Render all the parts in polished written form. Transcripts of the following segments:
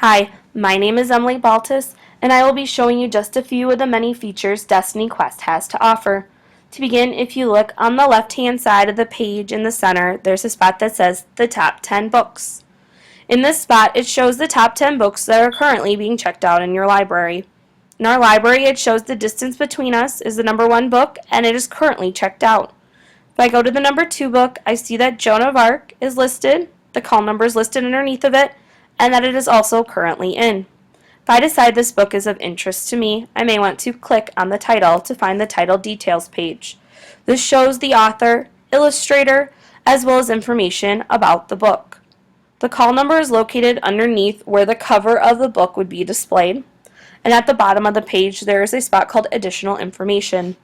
Hi, my name is Emily Baltus, and I will be showing you just a few of the many features Destiny Quest has to offer. To begin, if you look on the left-hand side of the page in the center, there's a spot that says the top 10 books. In this spot, it shows the top 10 books that are currently being checked out in your library. In our library, it shows the distance between us is the number 1 book, and it is currently checked out. If I go to the number 2 book, I see that Joan of Arc is listed, the call number is listed underneath of it, and that it is also currently in. If I decide this book is of interest to me, I may want to click on the title to find the title details page. This shows the author, illustrator, as well as information about the book. The call number is located underneath where the cover of the book would be displayed, and at the bottom of the page there is a spot called Additional Information.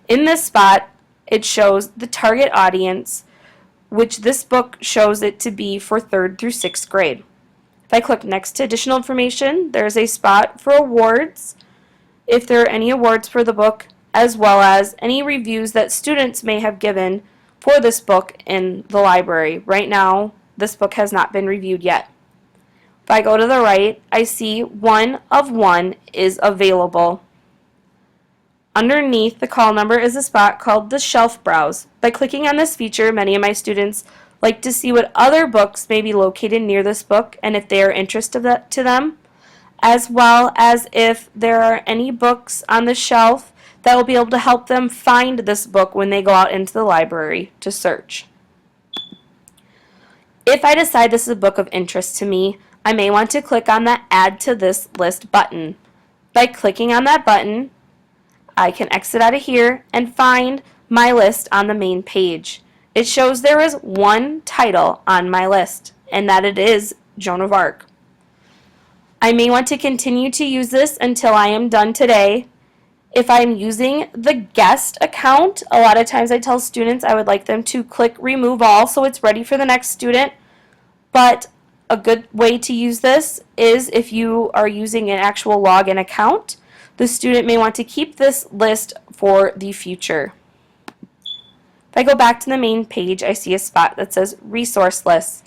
In this spot, it shows the target audience, which this book shows it to be for 3rd through 6th grade. If I click next to additional information, there's a spot for awards, if there are any awards for the book, as well as any reviews that students may have given for this book in the library. Right now, this book has not been reviewed yet. If I go to the right, I see 1 of 1 is available. Underneath the call number is a spot called the Shelf Browse. By clicking on this feature, many of my students like to see what other books may be located near this book and if they are interested to them, as well as if there are any books on the shelf that will be able to help them find this book when they go out into the library to search. If I decide this is a book of interest to me, I may want to click on the Add to This List button. By clicking on that button, I can exit out of here and find my list on the main page. It shows there is 1 title on my list, and that it is Joan of Arc. I may want to continue to use this until I am done today. If I'm using the guest account, a lot of times I tell students I would like them to click Remove All so it's ready for the next student. But a good way to use this is if you are using an actual login account. The student may want to keep this list for the future. If I go back to the main page, I see a spot that says Resource Lists.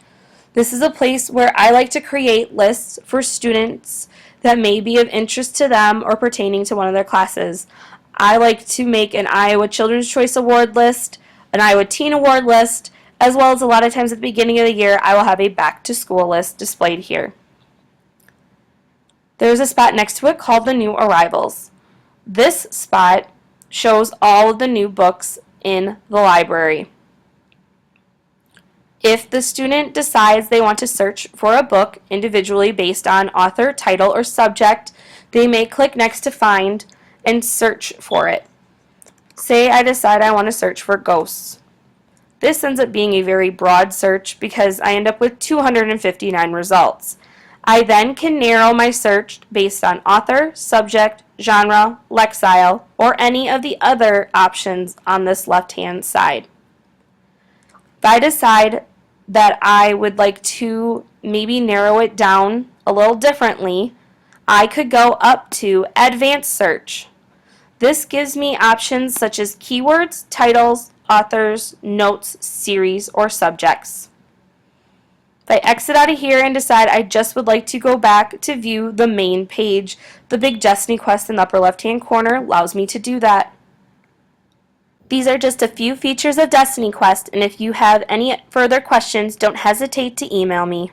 This is a place where I like to create lists for students that may be of interest to them or pertaining to one of their classes. I like to make an Iowa Children's Choice Award list, an Iowa Teen Award list, as well as a lot of times at the beginning of the year I will have a back to school list displayed here. There's a spot next to it called the New Arrivals. This spot shows all of the new books in the library. If the student decides they want to search for a book individually based on author, title, or subject, they may click next to Find and search for it. Say I decide I want to search for ghosts. This ends up being a very broad search because I end up with 259 results. I then can narrow my search based on author, subject, genre, lexile, or any of the other options on this left-hand side. If I decide that I would like to maybe narrow it down a little differently, I could go up to Advanced Search. This gives me options such as keywords, titles, authors, notes, series, or subjects. If I exit out of here and decide I just would like to go back to view the main page, the big Destiny Quest in the upper left-hand corner allows me to do that. These are just a few features of Destiny Quest, and if you have any further questions, don't hesitate to email me.